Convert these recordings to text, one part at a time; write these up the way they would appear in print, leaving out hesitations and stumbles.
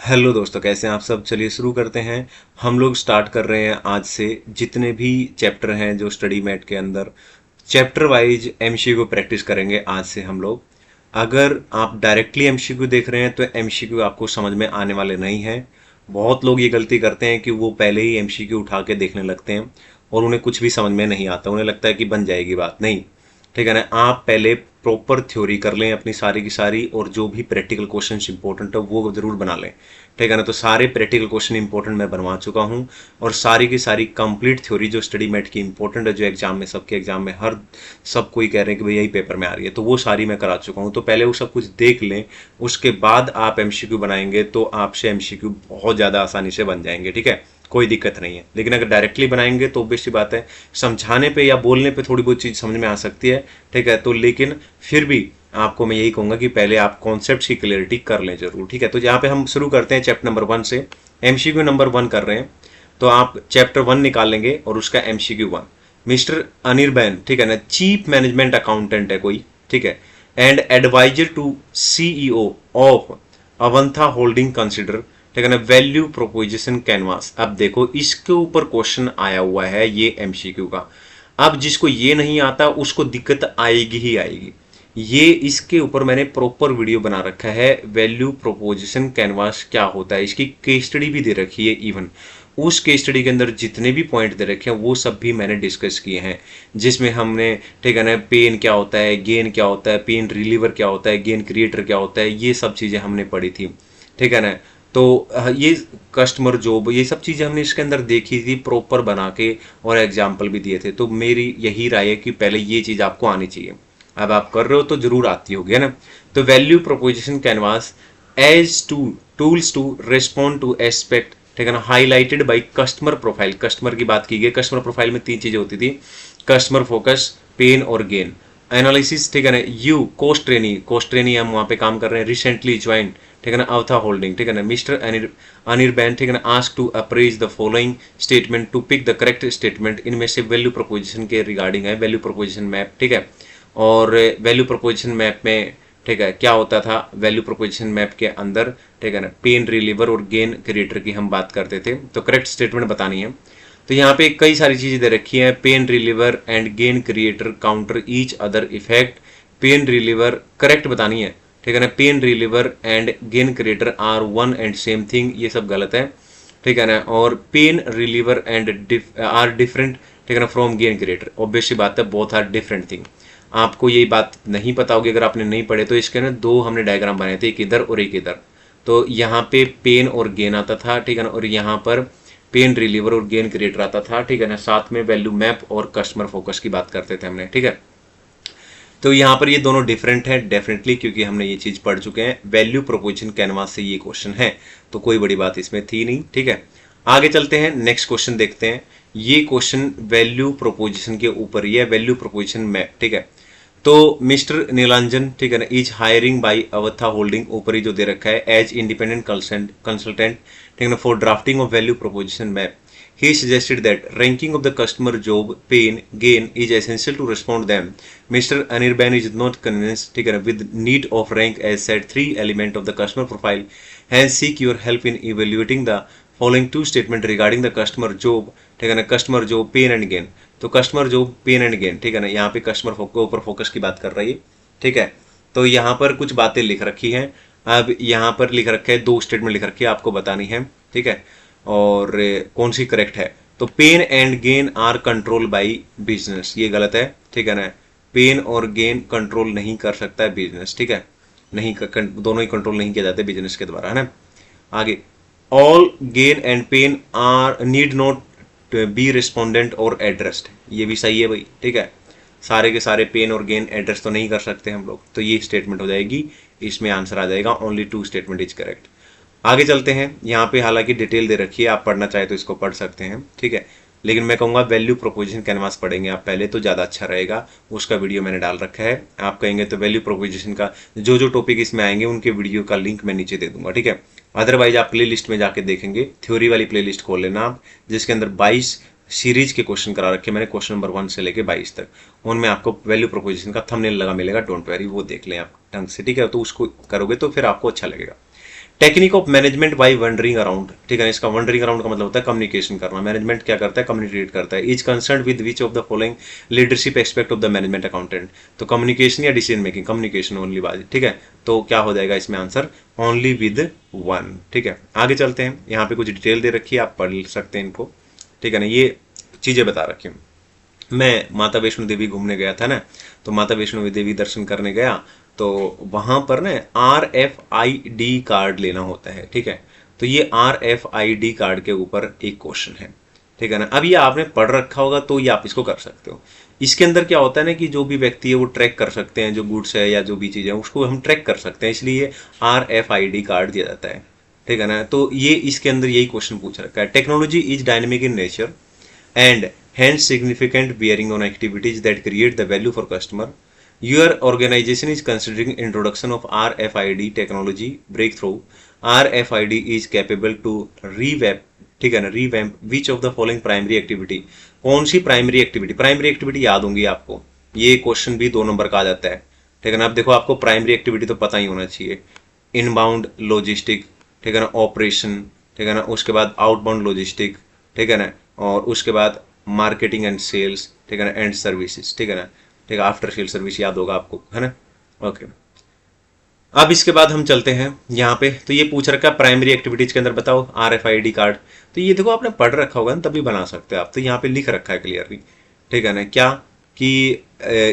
Hello दोस्तों, कैसे हैं आप सब। चलिए शुरू करते हैं। हम लोग स्टार्ट कर रहे हैं आज से जितने भी चैप्टर हैं जो स्टडी मैट के अंदर चैप्टर वाइज एमसीक्यू प्रैक्टिस करेंगे आज से हम लोग। अगर आप डायरेक्टली एमसीक्यू देख रहे हैं तो एमसीक्यू आपको समझ में आने वाले नहीं हैं। बहुत लोग ये गलती करते हैं कि वो पहले ही एमसीक्यू उठा के देखने लगते हैं और उन्हें कुछ भी समझ में नहीं आता। उन्हें लगता है कि बन जाएगी बात। नहीं, ठीक है ना। आप पहले प्रॉपर थ्योरी कर लें अपनी सारी की सारी, और जो भी प्रैक्टिकल क्वेश्चन इंपॉर्टेंट है वो जरूर बना लें। ठीक है ना। तो सारे प्रैक्टिकल क्वेश्चन इंपॉर्टेंट मैं बनवा चुका हूं, और सारी की सारी कंप्लीट थ्योरी जो स्टडी मेट की इंपॉर्टेंट है, जो एग्जाम में सबके एग्जाम में हर सब कोई कह रहे हैं कि भैया यही पेपर में आ रही है, तो वो सारी मैं करा चुका हूं। तो पहले वो सब कुछ देख लें, उसके बाद आप एमसीक्यू बनाएंगे तो आपसे एमसीक्यू बहुत ज़्यादा आसानी से बन जाएंगे। ठीक है, कोई दिक्कत नहीं है। लेकिन अगर डायरेक्टली बनाएंगे तो ऑब्वियस सी बात है, समझाने पे या बोलने पे थोड़ी बहुत चीज़ समझ में आ सकती है। ठीक है, तो लेकिन फिर भी आपको मैं यही कहूंगा कि पहले आप कॉन्सेप्ट्स की क्लियरिटी कर लें जरूर। ठीक है, तो यहाँ पे हम शुरू करते हैं चैप्टर नंबर 1 से। एमसीक्यू नंबर 1 कर रहे हैं, तो आप चैप्टर 1 निकाल लेंगे और उसका एमसीक्यू 1। मिस्टर अनिर्बैन, ठीक है ना, चीफ मैनेजमेंट अकाउंटेंट है कोई, ठीक है, and advisor to CEO of Avantha holding consider, ठीक है ना, वैल्यू प्रोपोजिशन कैनवास। अब देखो इसके ऊपर क्वेश्चन आया हुआ है ये एमसीक्यू का। अब जिसको ये नहीं आता उसको दिक्कत आएगी ही आएगी। ये इसके ऊपर मैंने प्रॉपर वीडियो बना रखा है, वैल्यू प्रोपोजिशन कैनवास क्या होता है, इसकी केस स्टडी भी दे रखी है। इवन उस केस स्टडी के अंदर जितने भी पॉइंट दे रखे हैं वो सब भी मैंने डिस्कस किए हैं, जिसमें हमने, ठीक है ना, पेन क्या होता है, गेन क्या होता है, पेन रिलीवर क्या होता है, गेन क्रिएटर क्या होता है, ये सब चीज़ें हमने पढ़ी थी। ठीक है ना। तो ये कस्टमर जॉब, ये सब चीज़ें हमने इसके अंदर देखी थी प्रॉपर बना के, और एग्जाम्पल भी दिए थे। तो मेरी यही राय है कि पहले ये चीज़ आपको आनी चाहिए। अब आप कर रहे हो तो जरूर आती होगी, है ना। तो value proposition canvas as two tools to respond to aspect, ठीक है ना, highlighted by customer profile. Customer की बात की गई। कस्टमर प्रोफाइल में 3 चीजें होती थी, कस्टमर फोकस, पेन और गेन, एनालिसिस। ठीक है ना, यू कोस्ट ट्रेनी हम वहां पे काम कर रहे हैं, रिसेंटली ज्वाइन, ठीक है ना, अवथा होल्डिंग, ठीक है ना, मिस्टर अनिर्बैन, ठीक है ना, ask to appraise the following statement to pick the correct statement. इनमें से वैल्यू प्रोपोजिशन के रिगार्डिंग है, वैल्यू प्रोपोजिशन मैप। ठीक है, और वैल्यू प्रोपोजिशन मैप में, ठीक है, क्या होता था वैल्यू प्रोपोजिशन मैप के अंदर, ठीक है ना, पेन रिलीवर और गेन क्रिएटर की हम बात करते थे। तो करेक्ट स्टेटमेंट बतानी है। तो यहाँ पे कई सारी चीजें दे रखी हैं, pain reliever and gain creator counter each other effect. Pain reliever correct बतानी है, ठीक है ना, pain reliever and gain creator are one and same thing, ये सब गलत है। ठीक है ना, और pain reliever and are different, ठीक है ना, फ्रॉम गेन क्रिएटर। ऑब्वियसली बात है, बोथ आर डिफरेंट थिंग। आपको यही बात नहीं पता होगी अगर आपने नहीं पढ़े। तो इसके ना 2 हमने डायग्राम बनाए थे, एक इधर और एक इधर। तो यहाँ पे पेन और गेन आता था, ठीक है ना, और यहाँ पर पेन रिलीवर और गेन क्रिएटर आता था। ठीक है ना, साथ में वैल्यू मैप और कस्टमर फोकस की बात करते थे हमने। ठीक है, तो यहाँ पर ये दोनों डिफरेंट है डेफिनेटली, क्योंकि हमने ये चीज पढ़ चुके हैं। वैल्यू प्रोपोजिशन कैनवास से ये क्वेश्चन है, तो कोई बड़ी बात इसमें थी नहीं। ठीक है, आगे चलते हैं, नेक्स्ट क्वेश्चन देखते हैं। ये क्वेश्चन वैल्यू प्रोपोजिशन के ऊपर ही है, वैल्यू प्रोपोजिशन मैप। ठीक है, तो मिस्टर नीलांजन, ठीक है ना, इज हायरिंग बाई अवस्था होल्डिंग, ऊपर ही जो दे रखा है, एज इंडिपेंडेंट कंसल्टेंट, ठीक है ना, for drafting of value proposition map. He suggested that ranking of the customer job, pain, gain is essential to respond them. Mr. Anirban is not convinced, ठीक है ना, with need of rank as said 3 element of the customer profile. Hence seek your help in evaluating the following 2 statement regarding the customer job, ठीक है ना, customer job, pain and gain. तो customer job, pain and gain, ठीक है ना, यहाँ पे customer के ऊपर फोकस की बात कर रही है। ठीक है, तो यहाँ पर कुछ बातें लिख रखी हैं। अब यहाँ पर लिख रखे है, 2 स्टेटमेंट लिख रखी है, आपको बतानी है। ठीक है, और कौन सी करेक्ट है। तो pain and gain are control by business, ये गलत है। ठीक है ना, पेन और गेन कंट्रोल नहीं कर सकता है बिजनेस। ठीक है, नहीं दोनों ही कंट्रोल नहीं किए जाते बिजनेस के द्वारा, है ना। आगे, all gain and pain are need not be respondent और एड्रेस्ड, ये भी सही है भाई। ठीक है, सारे के सारे पेन और गेन एड्रेस तो नहीं कर सकते हम लोग, तो ये स्टेटमेंट हो जाएगी, इसमें आंसर आ जाएगा ओनली 2 स्टेटमेंट इज करेक्ट। आगे चलते हैं, यहाँ पे हालांकि डिटेल दे रखी है, आप पढ़ना चाहे तो इसको पढ़ सकते हैं। ठीक है, लेकिन मैं कहूँगा वैल्यू प्रोपोजिशन कैनवास पढ़ेंगे आप पहले तो ज़्यादा अच्छा रहेगा। उसका वीडियो मैंने डाल रखा है, आप कहेंगे तो वैल्यू प्रोपोजिशन का जो जो टॉपिक इसमें आएंगे उनके वीडियो का लिंक मैं नीचे दे दूंगा। ठीक है, अदरवाइज आप प्ले लिस्ट में जाके देखेंगे, थ्योरी वाली प्ले लिस्ट खोल लेना आप, जिसके अंदर 22 सीरीज के क्वेश्चन करा रखे मैंने, क्वेश्चन नंबर 1 से लेके 22 तक। उनमें आपको वैल्यू प्रोपोजिशन का थंबनेल लगा मिलेगा, डोंट वरी, वो देख लें आप ढंग से। ठीक है, तो उसको करोगे तो फिर आपको अच्छा लगेगा। Technique of management by wondering around, ठीक है। इसका वंडरिंग अराउंड का मतलब होता है कम्युनिकेशन करना। मैनेजमेंट क्या करता है, कम्युनिकेट करता है। Is concern with which of the following leadership aspect of the management accountant, तो कम्युनिकेशन या डिसीजन मेकिंग, कम्युनिकेशन ओनली बात, ठीक है। तो क्या हो जाएगा इसमें आंसर, ओनली विद वन, ठीक है। आगे चलते हैं, यहाँ पे कुछ डिटेल दे रखी है, आप पढ़ सकते हैं इनको, ठीक है ना। ये चीजें बता रखी हूँ। मैं माता वैष्णो देवी घूमने गया था ना, तो माता वैष्णो देवी दर्शन करने गया, तो वहां पर ना RFID कार्ड लेना होता है, ठीक है। तो ये RFID कार्ड के ऊपर एक क्वेश्चन है, ठीक है ना। अब ये आपने पढ़ रखा होगा तो ये आप इसको कर सकते हो। इसके अंदर क्या होता है ना कि जो भी व्यक्ति है वो ट्रैक कर सकते हैं, जो गुड्स है या जो भी चीज़ है उसको हम ट्रैक कर सकते हैं, इसलिए RFID कार्ड दिया जाता है, ठीक है ना। तो ये इसके अंदर यही क्वेश्चन पूछ रखा है। Technology is dynamic in nature and hence significant bearing on activities that create the value for customer. Your organization is considering introduction of RFID technology breakthrough. RFID is capable to revamp, ठीक है ना, revamp which of the following primary activity, कौन सी primary activity, primary activity याद होंगी आपको, ये question भी 2 number का आ जाता है, ठीक है ना। अब देखो आपको प्राइमरी एक्टिविटी तो पता ही होना चाहिए, इनबाउंड लॉजिस्टिक, ठीक है ना, ऑपरेशन, ठीक है ना, उसके बाद आउटबाउंड लॉजिस्टिक, ठीक है ना, और उसके बाद मार्केटिंग एंड सेल्स, ठीक है ना, एंड सर्विसेज, ठीक है ना, ठीक है, आफ्टर सेल सर्विस याद होगा आपको, है ना। ओके, अब इसके बाद हम चलते हैं यहाँ पे, तो ये पूछ रखा है प्राइमरी एक्टिविटीज के अंदर बताओ RFID कार्ड, तो ये देखो आपने पढ़ रखा होगा ना तभी बना सकते हो आप, तो यहाँ पे लिख रखा है क्लियरली, ठीक है ना, क्या कि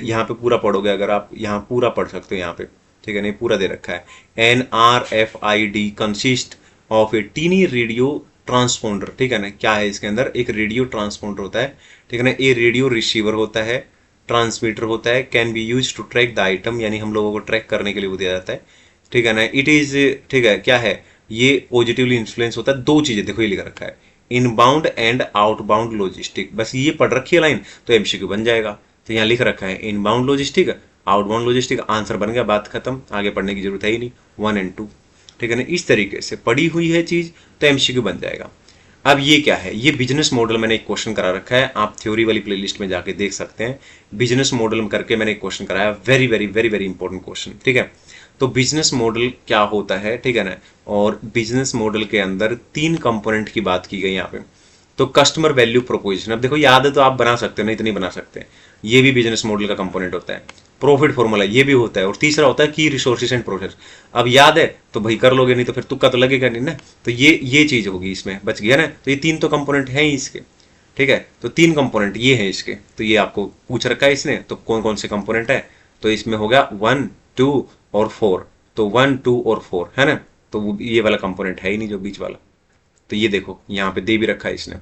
यहाँ पे पूरा पढ़ोगे अगर आप, यहाँ पूरा पढ़ सकते हो यहाँ पे, ठीक है ना, पूरा दे रखा है। An RFID consist of a tiny radio transponder, ठीक है ना, क्या है इसके अंदर, एक रेडियो ट्रांसपोंडर होता है, ठीक है ना, ये रेडियो रिसीवर होता है, ट्रांसमीटर होता है, can be use to track the item, यानी हम लोगों को ट्रैक करने के लिए वो दिया जाता है, ठीक है ना। इट इज, ठीक है, क्या है ये, पॉजिटिवली इन्फ्लुएंस होता है। 2 चीजें देखो ये लिख रखा है, इनबाउंड एंड आउटबाउंड लॉजिस्टिक, बस ये पढ़ रखी है लाइन तो MCQ बन जाएगा। तो यहाँ लिख रखा है inbound logistic, outbound logistic, answer बन गया, बात खत्म, आगे पढ़ने की जरूरत है ही नहीं, 1 और 2, ठीक है ना। इस तरीके से पढ़ी हुई है चीज तो MCQ बन जाएगा। अब ये क्या है, ये बिजनेस मॉडल मैंने एक क्वेश्चन करा रखा है, आप थ्योरी वाली प्लेलिस्ट में जाके देख सकते हैं, बिजनेस मॉडल करके मैंने एक क्वेश्चन कराया, very very very very important question, ठीक है। तो बिजनेस मॉडल क्या होता है, ठीक है ना, और बिजनेस मॉडल के अंदर 3 कंपोनेंट की बात की गई यहाँ पे। तो कस्टमर वैल्यू प्रोपोजिशन, अब देखो याद है तो आप बना सकते हो, नहीं तो नहीं बना सकते, ये भी बिजनेस मॉडल का कंपोनेंट होता है। प्रॉफिट फॉर्मूला ये भी होता है, और तीसरा होता है की रिसोर्सेज एंड प्रोसेस। अब याद है तो भाई कर लोगे, नहीं तो फिर तुक्का तो लगेगा नहीं ना, तो ये चीज होगी इसमें, बच गया ना। तो ये 3 तो कंपोनेंट हैं ही इसके, ठीक है। तो 3 कंपोनेंट ये है इसके, तो ये आपको पूछ रखा है इसने, तो कौन कौन से कंपोनेंट है, तो इसमें हो गया 1, 2 और 4, तो 1, 2 और 4 है ना। तो ये वाला कंपोनेंट है ही नहीं जो बीच वाला, तो ये देखो यहाँ पे दे भी रखा है इसने,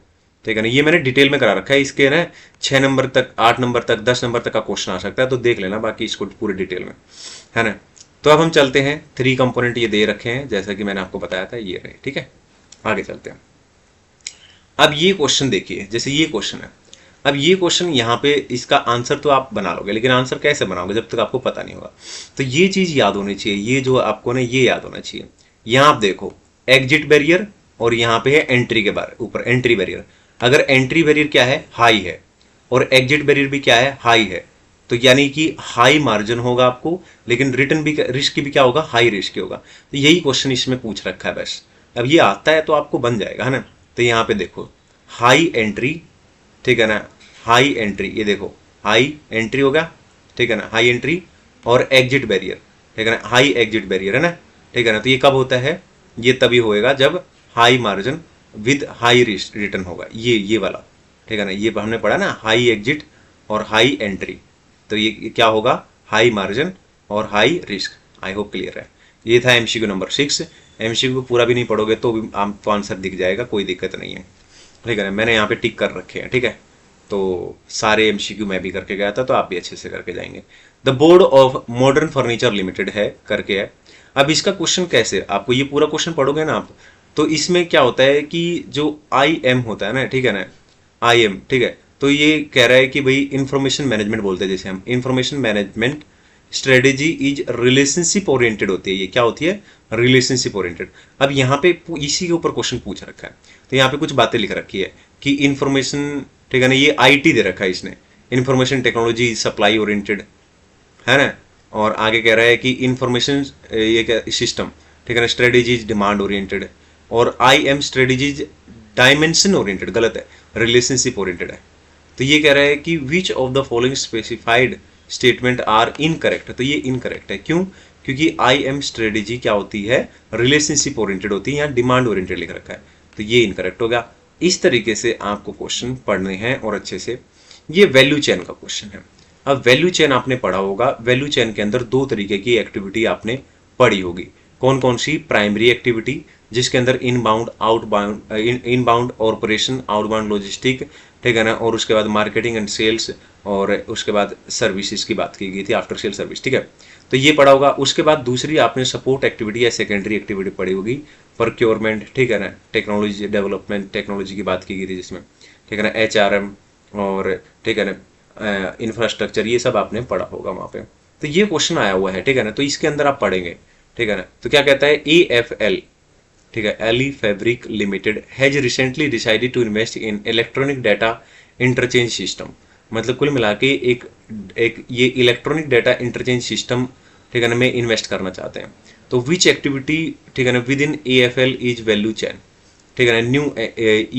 ठीक है ना। ये मैंने डिटेल में करा रखा है, इसके ना 6 नंबर तक, 8 नंबर तक, 10 नंबर तक का क्वेश्चन आ सकता है, तो देख लेना बाकी इसको पूरे डिटेल में, है ना। तो अब हम चलते हैं, 3 कंपोनेंट ये दे रखे हैं जैसा कि मैंने आपको बताया था, ये रहे, ठीक है। आगे चलते हैं। अब ये क्वेश्चन देखिए, जैसे ये क्वेश्चन है, अब ये क्वेश्चन यहाँ पे इसका आंसर तो आप बना लोगे, लेकिन आंसर कैसे बनाओगे जब तक आपको पता नहीं होगा। तो ये चीज याद होनी चाहिए, ये जो आपको ना ये याद होना चाहिए। यहाँ आप देखो एग्जिट बैरियर, और यहाँ पे है एंट्री के बारे ऊपर एंट्री बैरियर। अगर एंट्री बैरियर क्या है, हाई है, और एग्जिट बैरियर भी क्या है, हाई है, तो यानी कि हाई मार्जिन होगा आपको, लेकिन रिटर्न भी, रिस्क भी क्या होगा, हाई रिस्क होगा। तो यही क्वेश्चन इसमें पूछ रखा है बस। अब ये आता है तो आपको बन जाएगा, है ना। तो यहाँ पे देखो हाई एंट्री, ठीक है ना, हाई एंट्री, ये देखो हाई एंट्री होगा, ठीक है ना, हाई एंट्री, और एग्जिट बैरियर, ठीक है ना, हाई एग्जिट बैरियर, है ना, ठीक है ना। तो ये कब होता है, ये तभी होएगा जब high margin with high return होगा, ये वाला, ठीक है ना। ये हमने पढ़ा ना, हाई एग्जिट और हाई एंट्री, तो ये क्या होगा, हाई मार्जिन और high risk. I hope clear है। ये था MCQ नंबर 6। MCQ पूरा भी नहीं पढ़ोगे तो भी आपको आंसर दिख जाएगा, कोई दिक्कत नहीं है, ठीक है ना। मैंने यहाँ पे टिक कर रखे हैं, ठीक है। तो सारे MCQ मैं भी करके गया था, तो आप भी अच्छे से करके जाएंगे। The board of modern furniture limited है करके है। अब इसका क्वेश्चन कैसे, आपको ये पूरा क्वेश्चन पढ़ोगे ना आप, तो इसमें क्या होता है कि जो IM होता है ना, ठीक है ना, IM, ठीक है। तो ये कह रहा है कि भाई इंफॉर्मेशन मैनेजमेंट बोलते हैं, जैसे हम information management strategy is relationship oriented होती है। ये क्या होती है, रिलेशनशिप ओरिएंटेड। अब यहाँ पे इसी के ऊपर क्वेश्चन पूछ रखा है, तो यहाँ पे कुछ बातें लिख रखी है कि इंफॉर्मेशन, ठीक है ना, ये IT दे रखा है इसने, इंफॉर्मेशन टेक्नोलॉजी सप्लाई ओरिएंटेड, है ना। और आगे कह रहा है कि इंफॉर्मेशन ये क्या सिस्टम, ठीक ठीक है ना, स्ट्रेटेजी इज डिमांड ओरिएंटेड, और I am strategy is dimension oriented, गलत है, रिलेशनशिप ओरिएंटेड है। तो ये कह रहा है कि which of the following specified statement are incorrect, तो ये इनकरेक्ट है। क्यों? क्योंकि आई एम स्ट्रेटेजी क्या होती है, रिलेशनशिप ओरिएंटेड होती है, यहाँ डिमांड ओरिएंटेड लिख रखा है, तो ये इनकरेक्ट हो गया। इस तरीके से आपको क्वेश्चन पढ़ने हैं और अच्छे से। ये वैल्यू चेन का क्वेश्चन है। अब वैल्यू चेन आपने पढ़ा होगा, वैल्यू चेन के अंदर दो तरीके की एक्टिविटी आपने पढ़ी होगी। कौन कौन सी? प्राइमरी एक्टिविटी, जिसके अंदर inbound outbound, inbound operation, outbound logistic, ठीक है ना, और उसके बाद मार्केटिंग एंड सेल्स, और उसके बाद सर्विसेज की बात की गई थी, आफ्टर सेल सर्विस, ठीक है, तो ये पढ़ा होगा। उसके बाद दूसरी आपने सपोर्ट एक्टिविटी या सेकेंडरी एक्टिविटी पढ़ी होगी, प्रोक्योरमेंट, ठीक है ना, टेक्नोलॉजी डेवलपमेंट, टेक्नोलॉजी की बात की गई थी जिसमें, ठीक है ना, HRM, और ठीक है ना, इंफ्रास्ट्रक्चर, ये सब आपने पढ़ा होगा वहाँ पे। तो ये क्वेश्चन आया हुआ है, ठीक है ना, तो इसके अंदर आप पढ़ेंगे, ठीक है ना। तो क्या कहता है, AFL, ठीक है, Ally fabric limited has recently decided to invest in electronic data interchange system, मतलब कुल मिला के एक ये इलेक्ट्रॉनिक डाटा इंटरचेंज सिस्टम, ठीक है ना, में इन्वेस्ट करना चाहते हैं। तो विच एक्टिविटी, ठीक है ना, with in AFL is value chain, ठीक है ना, न्यू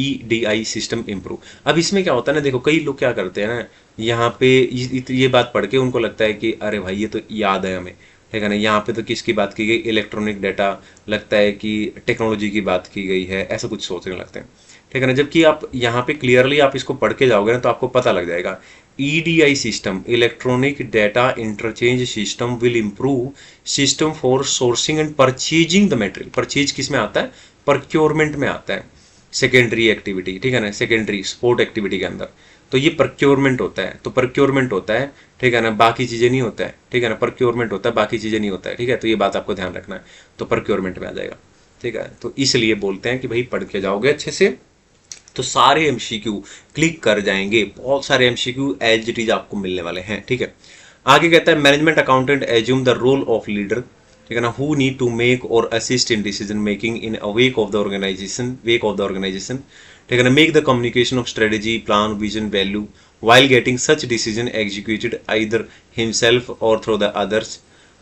EDI सिस्टम इम्प्रूव। अब इसमें क्या होता है ना, देखो कई लोग क्या करते हैं ना, यहाँ पे ये बात पढ़ के उनको लगता है कि अरे भाई ये तो याद है हमें, ठीक है ना, यहाँ पे तो किसकी बात की गई, इलेक्ट्रॉनिक डाटा, लगता है कि टेक्नोलॉजी की बात की गई है, ऐसा कुछ सोचने लगते हैं, ठीक है ना। जबकि आप यहाँ पे क्लियरली आप इसको पढ़ के जाओगे ना तो आपको पता लग जाएगा, EDI system, electronic data interchange system, will improve system for sourcing and purchasing the material. Purchase किस में आता है, प्रोक्योरमेंट में आता है, सेकेंडरी एक्टिविटी, ठीक है ना, सेकेंडरी सपोर्ट एक्टिविटी के अंदर। तो ये प्रोक्योरमेंट होता है, तो प्रोक्योरमेंट होता है, ठीक है ना, बाकी चीजें नहीं होता है, ठीक है ना, प्रोक्योरमेंट होता है, बाकी चीजें नहीं होता है, ठीक है, तो ये बात आपको ध्यान रखना है, तो प्रोक्योरमेंट में आ जाएगा, ठीक है। तो इसलिए बोलते हैं कि भाई पढ़ के जाओगे अच्छे से तो सारे MCQ क्लिक कर जाएंगे, बहुत सारे MCQ एज इट इज आपको मिलने वाले हैं, ठीक है। आगे कहता है management accountant assume the role of leader, ठीक है ना, हु नीड टू मेक और assist in decision making in a wake of the organisation, ठीक है ना, make the communication of strategy, plan, vision, value while getting such decision executed either himself or through the others।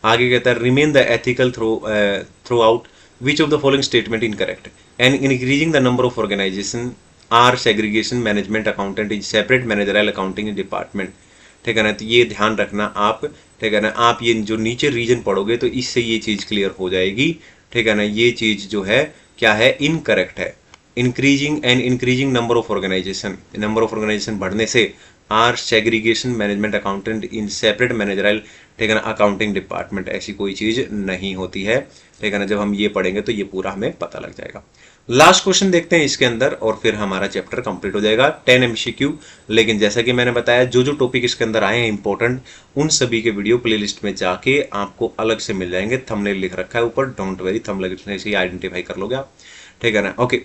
आगे कहता है remain the ethical throughout which of the following statement incorrect, and increasing the number of organization are segregation management accountant is separate managerial accounting department, ठीक है ना। तो ये ध्यान रखना आप, ठीक है ना, आप ये जो नीचे रीजन पढ़ोगे तो इससे ये चीज क्लियर हो जाएगी, ठीक है ना। ये चीज जो है क्या है, इनकरेक्ट है। इंक्रीजिंग नंबर ऑफ ऑर्गेनाइजेशन बढ़ने से are segregation management accountant in separate managerial, ठीक है ना, अकाउंटिंग डिपार्टमेंट, ऐसी कोई चीज नहीं होती है, ठीक है ना। जब हम ये पढ़ेंगे तो ये पूरा हमें पता लग जाएगा। लास्ट क्वेश्चन देखते हैं इसके अंदर और फिर हमारा चैप्टर कंप्लीट हो जाएगा, 10 MCQ। लेकिन जैसा कि मैंने बताया जो जो टॉपिक इसके अंदर आए हैं इंपॉर्टेंट, उन सभी के वीडियो प्लेलिस्ट में जाके आपको अलग से मिल जाएंगे, थंबनेल लिख रखा है ऊपर, डोंट वरी, थंबनेल से ही आइडेंटिफाई कर लोगे आप, ठीक है ना। ओके,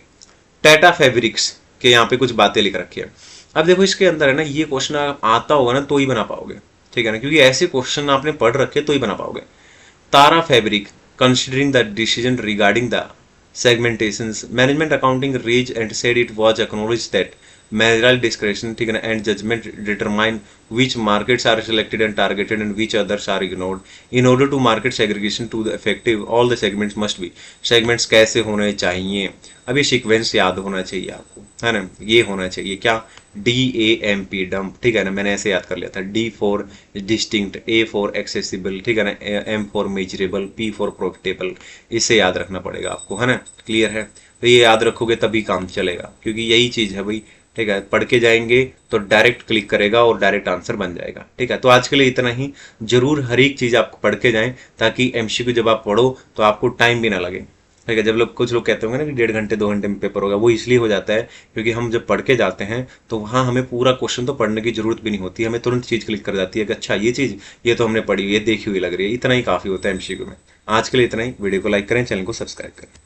टाटा फैब्रिक्स के यहाँ पे कुछ बातें लिख रखी है। अब देखो इसके अंदर है ना, ये क्वेश्चन आता होगा ना तो ही बना पाओगे, ठीक है ना, क्योंकि ऐसे क्वेश्चन आपने पढ़ रखे तो ही बना पाओगे। तारा fabric considering the decision regarding the segmentations, management accounting raised and said it was acknowledged that managerial discretion, ठीक है ना, and judgment determine which markets are selected and targeted and which others are ignored. In order to market segregation to the effective, all the segments must be, segments कैसे होने चाहिए, अब ये sequence याद होना चाहिए आपको, है ना, ये होना चाहिए क्या, DAMP डम्प, ठीक है ना, मैंने ऐसे याद कर लिया था, D for distinct, A for accessible, ठीक है ना, M for measurable, P for profitable, इसे याद रखना पड़ेगा आपको, है ना, क्लियर है। तो ये याद रखोगे तभी काम चलेगा, क्योंकि यही चीज है भाई, ठीक है, पढ़ के जाएंगे तो डायरेक्ट क्लिक करेगा और डायरेक्ट आंसर बन जाएगा, ठीक है। तो आज के लिए इतना ही, जरूर हर एक चीज आपको पढ़ के जाएं ताकि MCQ जब आप पढ़ो तो आपको टाइम भी ना लगे, ठीक है। जब कुछ लोग कहते होंगे ना कि 1.5 घंटे 2 घंटे में पेपर होगा, वो इसलिए हो जाता है क्योंकि हम जब पढ़ के जाते हैं तो वहाँ हमें पूरा क्वेश्चन तो पढ़ने की जरूरत भी नहीं होती, हमें तुरंत चीज क्लिक कर जाती है कि अच्छा ये चीज ये तो हमने पढ़ी हुई है, देखी हुई लग रही है, इतना ही काफी होता है MCQ में। आज के लिए इतना ही, वीडियो को लाइक करें, चैनल को सब्सक्राइब करें।